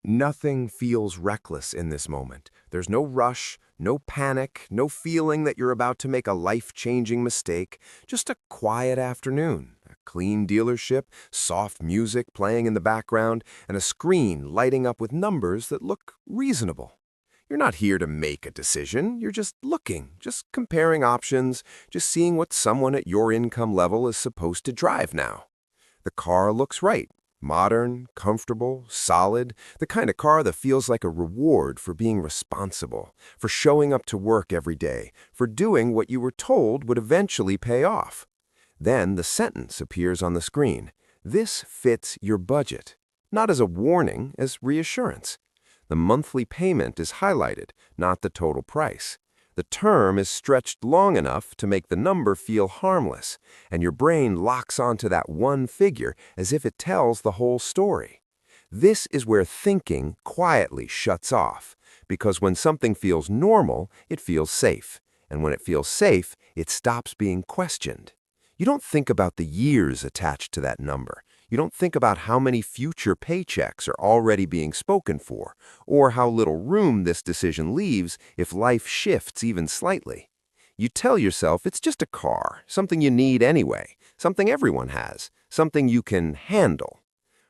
Nothing feels reckless in this moment. There's no rush, no panic, no feeling that you're about to make a life-changing mistake. Just a quiet afternoon, a clean dealership, soft music playing in the background, and a screen lighting up with numbers that look reasonable. You're not here to make a decision. You're just looking, just comparing options, just seeing what someone at your income level is supposed to drive now. The car looks right. Modern, comfortable, solid, the kind of car that feels like a reward for being responsible, for showing up to work every day, for doing what you were told would eventually pay off. Then the sentence appears on the screen. This fits your budget. Not as a warning, as reassurance. The monthly payment is highlighted, not the total price. The term is stretched long enough to make the number feel harmless, and your brain locks onto that one figure as if it tells the whole story. This is where thinking quietly shuts off, because when something feels normal, it feels safe, and when it feels safe, it stops being questioned. You don't think about the years attached to that number. You don't think about how many future paychecks are already being spoken for, or how little room this decision leaves if life shifts even slightly. You tell yourself it's just a car, something you need anyway, something everyone has, something you can handle.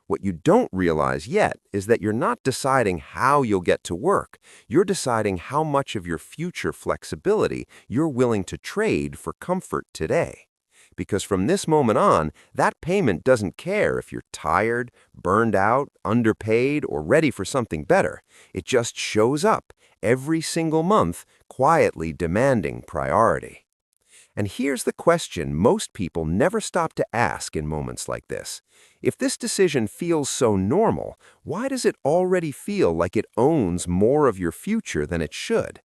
What you don't realize yet is that you're not deciding how you'll get to work. You're deciding how much of your future flexibility you're willing to trade for comfort today. Because from this moment on, that payment doesn't care if you're tired, burned out, underpaid, or ready for something better. It just shows up every single month, quietly demanding priority. And here's the question most people never stop to ask in moments like this. If this decision feels so normal, why does it already feel like it owns more of your future than it should?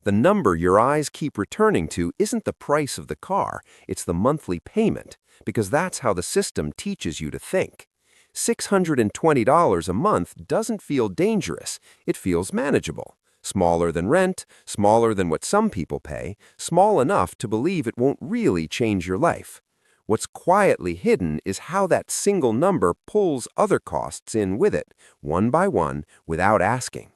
The number your eyes keep returning to isn't the price of the car, it's the monthly payment, because that's how the system teaches you to think. $620 a month doesn't feel dangerous, it feels manageable. Smaller than rent, smaller than what some people pay, small enough to believe it won't really change your life. What's quietly hidden is how that single number pulls other costs in with it, one by one, without asking.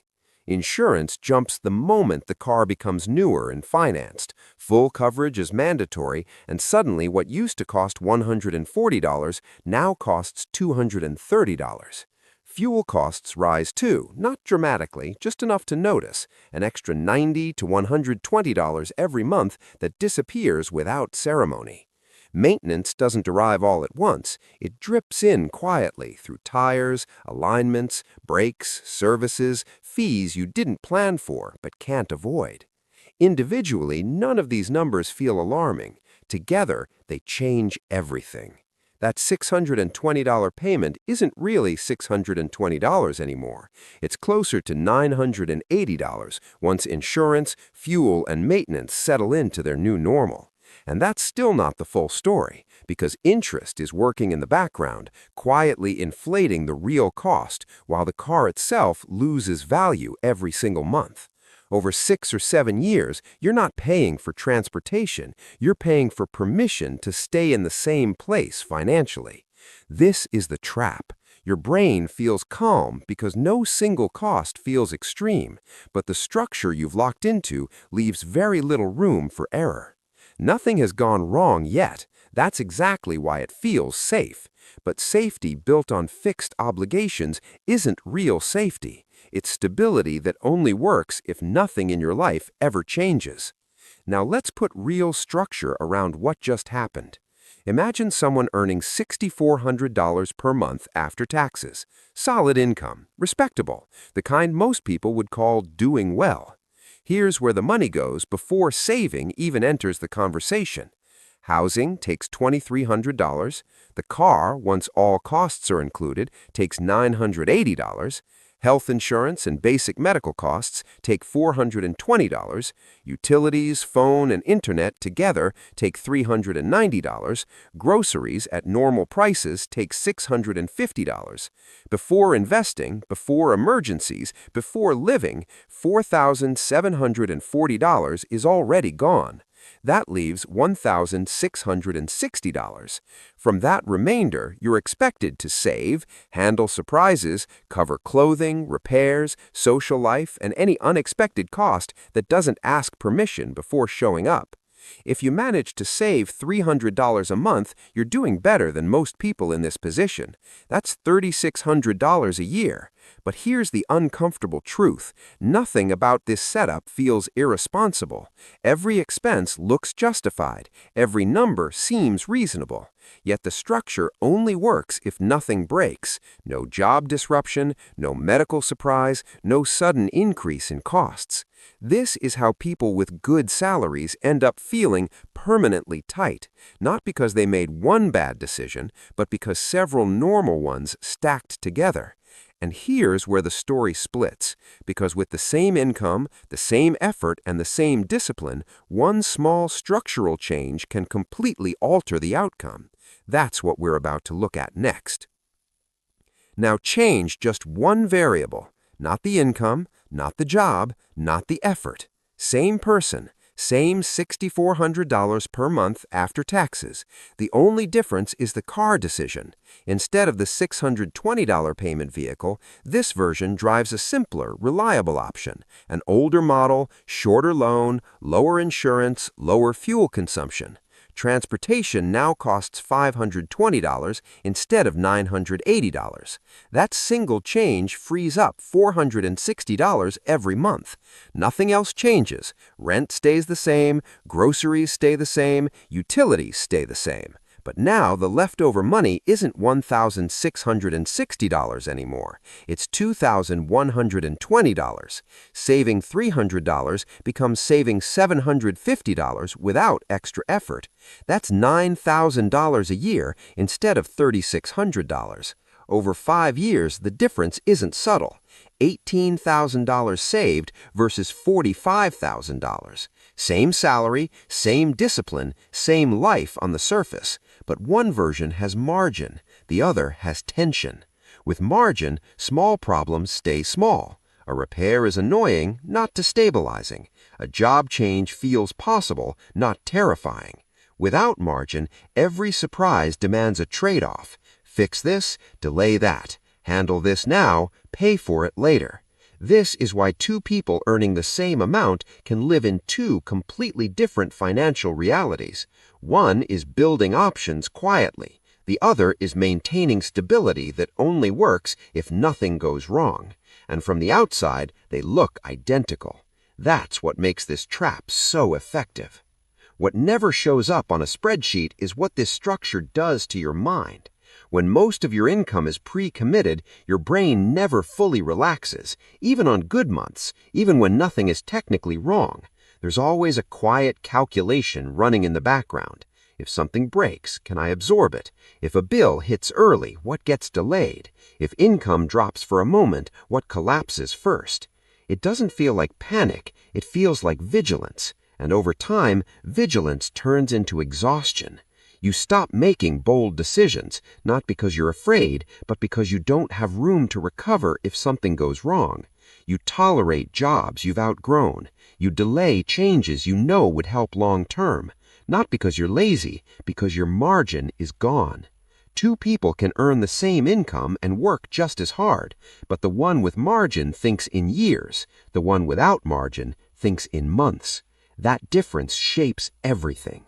Insurance jumps the moment the car becomes newer and financed. Full coverage is mandatory, and suddenly what used to cost $140 now costs $230. Fuel costs rise too, not dramatically, just enough to notice, an extra $90 to $120 every month that disappears without ceremony. Maintenance doesn't arrive all at once. It drips in quietly through tires, alignments, brakes, services, fees you didn't plan for but can't avoid. Individually, none of these numbers feel alarming. Together, they change everything. That $620 payment isn't really $620 anymore. It's closer to $980 once insurance, fuel, and maintenance settle into their new normal. And that's still not the full story, because interest is working in the background, quietly inflating the real cost, while the car itself loses value every single month. Over 6 or 7 years, you're not paying for transportation, you're paying for permission to stay in the same place financially. This is the trap. Your brain feels calm because no single cost feels extreme, but the structure you've locked into leaves very little room for error. Nothing has gone wrong yet. That's exactly why it feels safe. But safety built on fixed obligations isn't real safety. It's stability that only works if nothing in your life ever changes. Now let's put real structure around what just happened. Imagine someone earning $6,400 per month after taxes. Solid income, respectable, the kind most people would call doing well. Here's where the money goes before saving even enters the conversation. Housing takes $2,300. The car, once all costs are included, takes $980. Health insurance and basic medical costs take $420. Utilities, phone, and internet together take $390. Groceries at normal prices take $650. Before investing, before emergencies, before living, $4,740 is already gone. That leaves $1,660. From that remainder, you're expected to save, handle surprises, cover clothing, repairs, social life, and any unexpected cost that doesn't ask permission before showing up. If you manage to save $300 a month, you're doing better than most people in this position. That's $3,600 a year. But here's the uncomfortable truth. Nothing about this setup feels irresponsible. Every expense looks justified. Every number seems reasonable. Yet the structure only works if nothing breaks. No job disruption, no medical surprise, no sudden increase in costs. This is how people with good salaries end up feeling permanently tight, not because they made one bad decision, but because several normal ones stacked together. And here's where the story splits, because with the same income, the same effort, and the same discipline, one small structural change can completely alter the outcome. That's what we're about to look at next. Now change just one variable, not the income, not the job, not the effort. Same person, same $6,400 per month after taxes. The only difference is the car decision. Instead of the $620 payment vehicle, this version drives a simpler, reliable option. An older model, shorter loan, lower insurance, lower fuel consumption. Transportation now costs $520 instead of $980. That single change frees up $460 every month. Nothing else changes. Rent stays the same, groceries stay the same, utilities stay the same. But now the leftover money isn't $1,660 anymore. It's $2,120. Saving $300 becomes saving $750 without extra effort. That's $9,000 a year instead of $3,600. Over 5 years, the difference isn't subtle. $18,000 saved versus $45,000. Same salary, same discipline, same life on the surface. But one version has margin, the other has tension. With margin, small problems stay small. A repair is annoying, not destabilizing. A job change feels possible, not terrifying. Without margin, every surprise demands a trade-off. Fix this, delay that. Handle this now, pay for it later. This is why two people earning the same amount can live in two completely different financial realities. One is building options quietly. The other is maintaining stability that only works if nothing goes wrong. And from the outside, they look identical. That's what makes this trap so effective. What never shows up on a spreadsheet is what this structure does to your mind. When most of your income is pre-committed, your brain never fully relaxes, even on good months, even when nothing is technically wrong. There's always a quiet calculation running in the background. If something breaks, can I absorb it? If a bill hits early, what gets delayed? If income drops for a moment, what collapses first? It doesn't feel like panic, it feels like vigilance. And over time, vigilance turns into exhaustion. You stop making bold decisions, not because you're afraid, but because you don't have room to recover if something goes wrong. You tolerate jobs you've outgrown. You delay changes you know would help long term, not because you're lazy, because your margin is gone. Two people can earn the same income and work just as hard, but the one with margin thinks in years, the one without margin thinks in months. That difference shapes everything.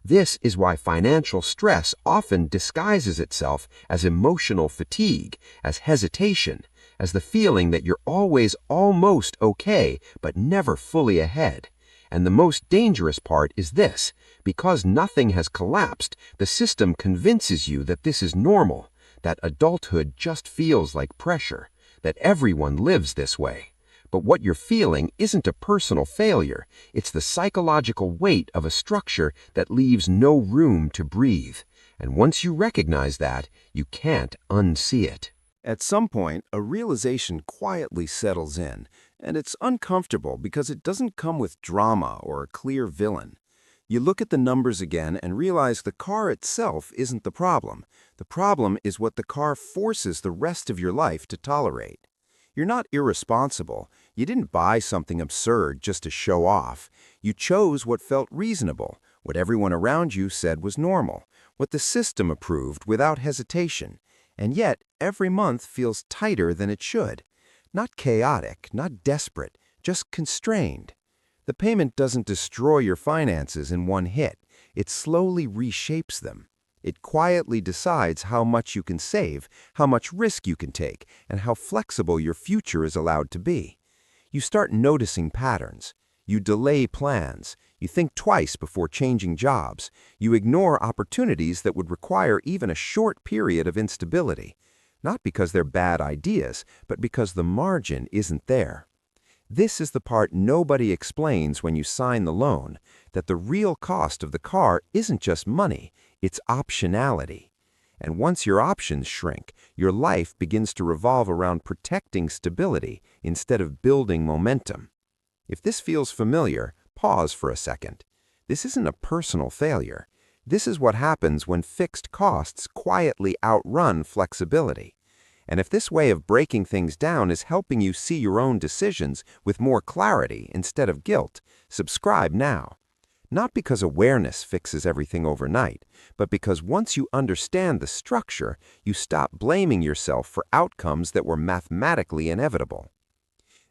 This is why financial stress often disguises itself as emotional fatigue, as hesitation, as the feeling that you're always almost okay, but never fully ahead. And the most dangerous part is this: because nothing has collapsed, the system convinces you that this is normal, that adulthood just feels like pressure, that everyone lives this way. But what you're feeling isn't a personal failure, it's the psychological weight of a structure that leaves no room to breathe. And once you recognize that, you can't unsee it. At some point, a realization quietly settles in, and it's uncomfortable because it doesn't come with drama or a clear villain. You look at the numbers again and realize the car itself isn't the problem. The problem is what the car forces the rest of your life to tolerate. You're not irresponsible. You didn't buy something absurd just to show off. You chose what felt reasonable, what everyone around you said was normal, what the system approved without hesitation. And yet, every month feels tighter than it should. Not chaotic, not desperate, just constrained. The payment doesn't destroy your finances in one hit. It slowly reshapes them. It quietly decides how much you can save, how much risk you can take, and how flexible your future is allowed to be. You start noticing patterns. You delay plans. You think twice before changing jobs. You ignore opportunities that would require even a short period of instability. Not because they're bad ideas, but because the margin isn't there. This is the part nobody explains when you sign the loan, that the real cost of the car isn't just money, it's optionality. And once your options shrink, your life begins to revolve around protecting stability instead of building momentum. If this feels familiar, pause for a second. This isn't a personal failure. This is what happens when fixed costs quietly outrun flexibility. And if this way of breaking things down is helping you see your own decisions with more clarity instead of guilt, subscribe now. Not because awareness fixes everything overnight, but because once you understand the structure, you stop blaming yourself for outcomes that were mathematically inevitable.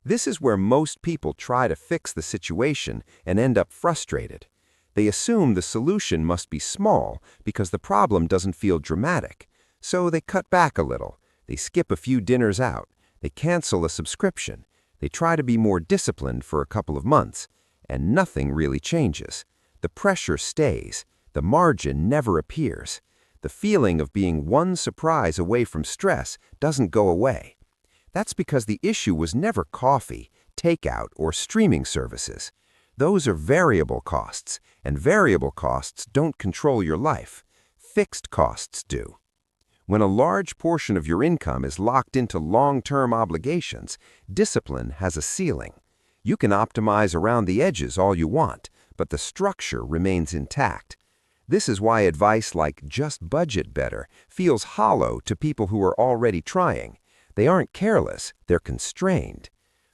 This is where most people try to fix the situation and end up frustrated. They assume the solution must be small because the problem doesn't feel dramatic, so they cut back a little. They skip a few dinners out, they cancel a subscription, they try to be more disciplined for a couple of months, and nothing really changes. The pressure stays, the margin never appears. The feeling of being one surprise away from stress doesn't go away. That's because the issue was never coffee, takeout, or streaming services. Those are variable costs, and variable costs don't control your life. Fixed costs do. When a large portion of your income is locked into long-term obligations, discipline has a ceiling. You can optimize around the edges all you want, but the structure remains intact. This is why advice like "just budget better" feels hollow to people who are already trying. They aren't careless, they're constrained.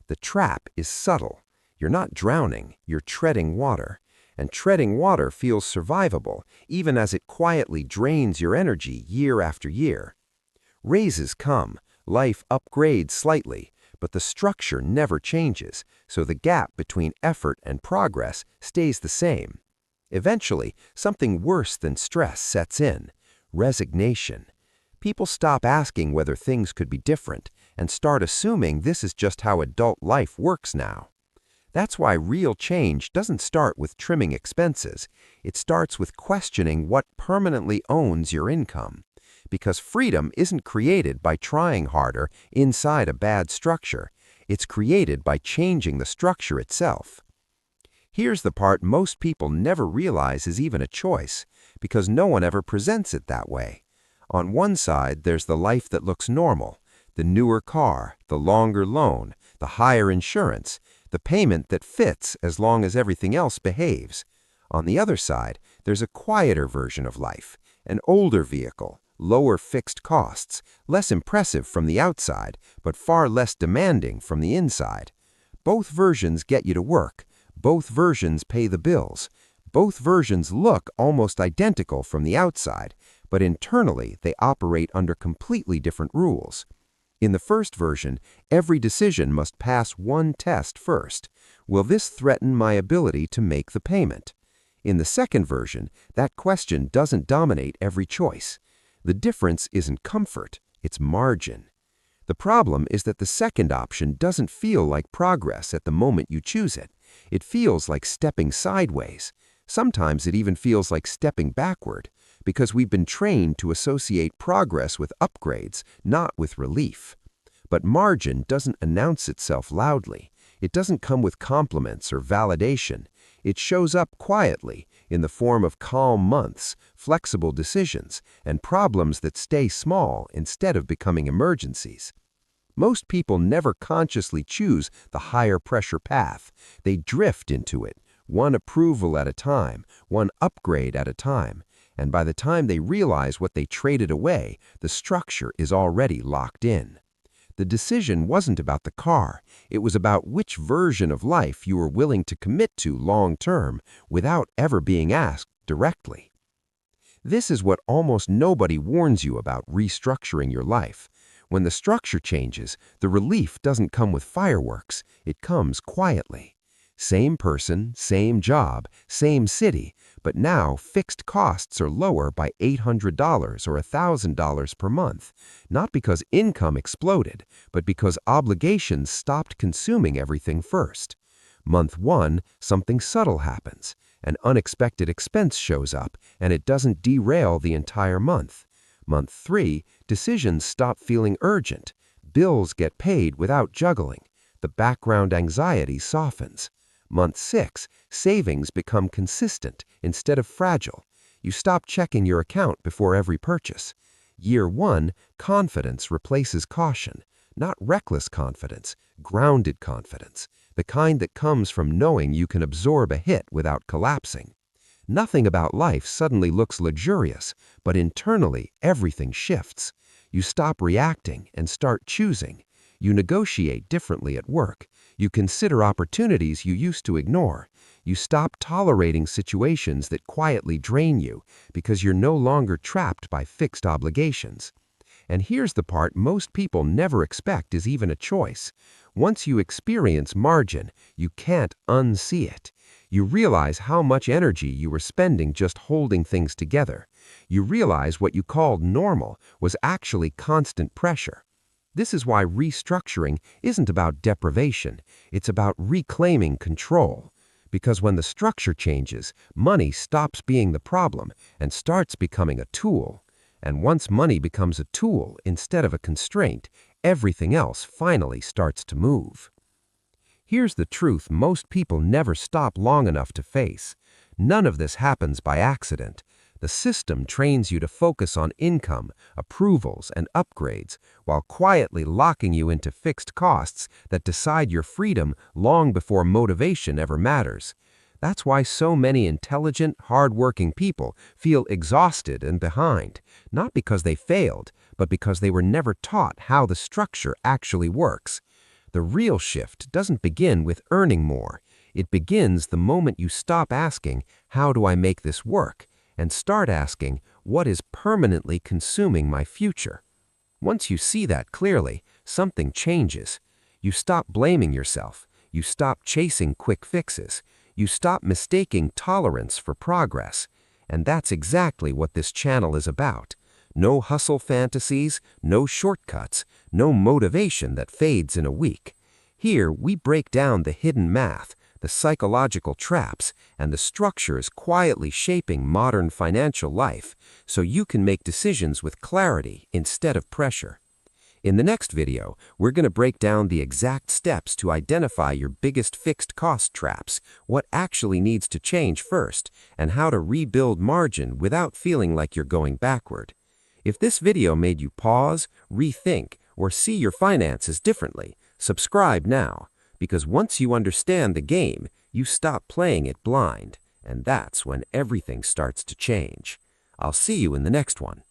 The trap is subtle. You're not drowning, you're treading water. And treading water feels survivable, even as it quietly drains your energy year after year. Raises come, life upgrades slightly, but the structure never changes, so the gap between effort and progress stays the same. Eventually, something worse than stress sets in: resignation. People stop asking whether things could be different and start assuming this is just how adult life works now. That's why real change doesn't start with trimming expenses. It starts with questioning what permanently owns your income. Because freedom isn't created by trying harder inside a bad structure. It's created by changing the structure itself. Here's the part most people never realize is even a choice, because no one ever presents it that way. On one side, there's the life that looks normal: the newer car, the longer loan, the higher insurance, the payment that fits as long as everything else behaves. On the other side, there's a quieter version of life, an older vehicle, lower fixed costs, less impressive from the outside, but far less demanding from the inside. Both versions get you to work. Both versions pay the bills. Both versions look almost identical from the outside, but internally they operate under completely different rules. In the first version, every decision must pass one test first. Will this threaten my ability to make the payment? In the second version, that question doesn't dominate every choice. The difference isn't comfort, it's margin. The problem is that the second option doesn't feel like progress at the moment you choose it. It feels like stepping sideways. Sometimes it even feels like stepping backward, because we've been trained to associate progress with upgrades, not with relief. But margin doesn't announce itself loudly. It doesn't come with compliments or validation. It shows up quietly in the form of calm months, flexible decisions, and problems that stay small instead of becoming emergencies. Most people never consciously choose the higher pressure path. They drift into it, one approval at a time, one upgrade at a time. And by the time they realize what they traded away, the structure is already locked in. The decision wasn't about the car. It was about which version of life you were willing to commit to long term without ever being asked directly. This is what almost nobody warns you about restructuring your life. When the structure changes, the relief doesn't come with fireworks, it comes quietly. Same person, same job, same city, but now fixed costs are lower by $800 or $1,000 per month, not because income exploded, but because obligations stopped consuming everything first. Month 1, something subtle happens. An unexpected expense shows up, and it doesn't derail the entire month. Month 3, decisions stop feeling urgent. Bills get paid without juggling. The background anxiety softens. Month 6, savings become consistent instead of fragile. You stop checking your account before every purchase. Year 1, confidence replaces caution. Not reckless confidence, grounded confidence. The kind that comes from knowing you can absorb a hit without collapsing. Nothing about life suddenly looks luxurious, but internally everything shifts. You stop reacting and start choosing. You negotiate differently at work. You consider opportunities you used to ignore. You stop tolerating situations that quietly drain you because you're no longer trapped by fixed obligations. And here's the part most people never expect is even a choice. Once you experience margin, you can't unsee it. You realize how much energy you were spending just holding things together. You realize what you called normal was actually constant pressure. This is why restructuring isn't about deprivation, it's about reclaiming control. Because when the structure changes, money stops being the problem and starts becoming a tool. And once money becomes a tool instead of a constraint, everything else finally starts to move. Here's the truth most people never stop long enough to face. None of this happens by accident. The system trains you to focus on income, approvals, and upgrades, while quietly locking you into fixed costs that decide your freedom long before motivation ever matters. That's why so many intelligent, hardworking people feel exhausted and behind, not because they failed, but because they were never taught how the structure actually works. The real shift doesn't begin with earning more. It begins the moment you stop asking, "How do I make this work?" and start asking, "What is permanently consuming my future?" Once you see that clearly, something changes. You stop blaming yourself. You stop chasing quick fixes. You stop mistaking tolerance for progress. And that's exactly what this channel is about. No hustle fantasies, no shortcuts, no motivation that fades in a week. Here, we break down the hidden math, the psychological traps, and the structures quietly shaping modern financial life, so you can make decisions with clarity instead of pressure. In the next video, we're going to break down the exact steps to identify your biggest fixed cost traps, what actually needs to change first, and how to rebuild margin without feeling like you're going backward. If this video made you pause, rethink, or see your finances differently, subscribe now, because once you understand the game, you stop playing it blind, and that's when everything starts to change. I'll see you in the next one.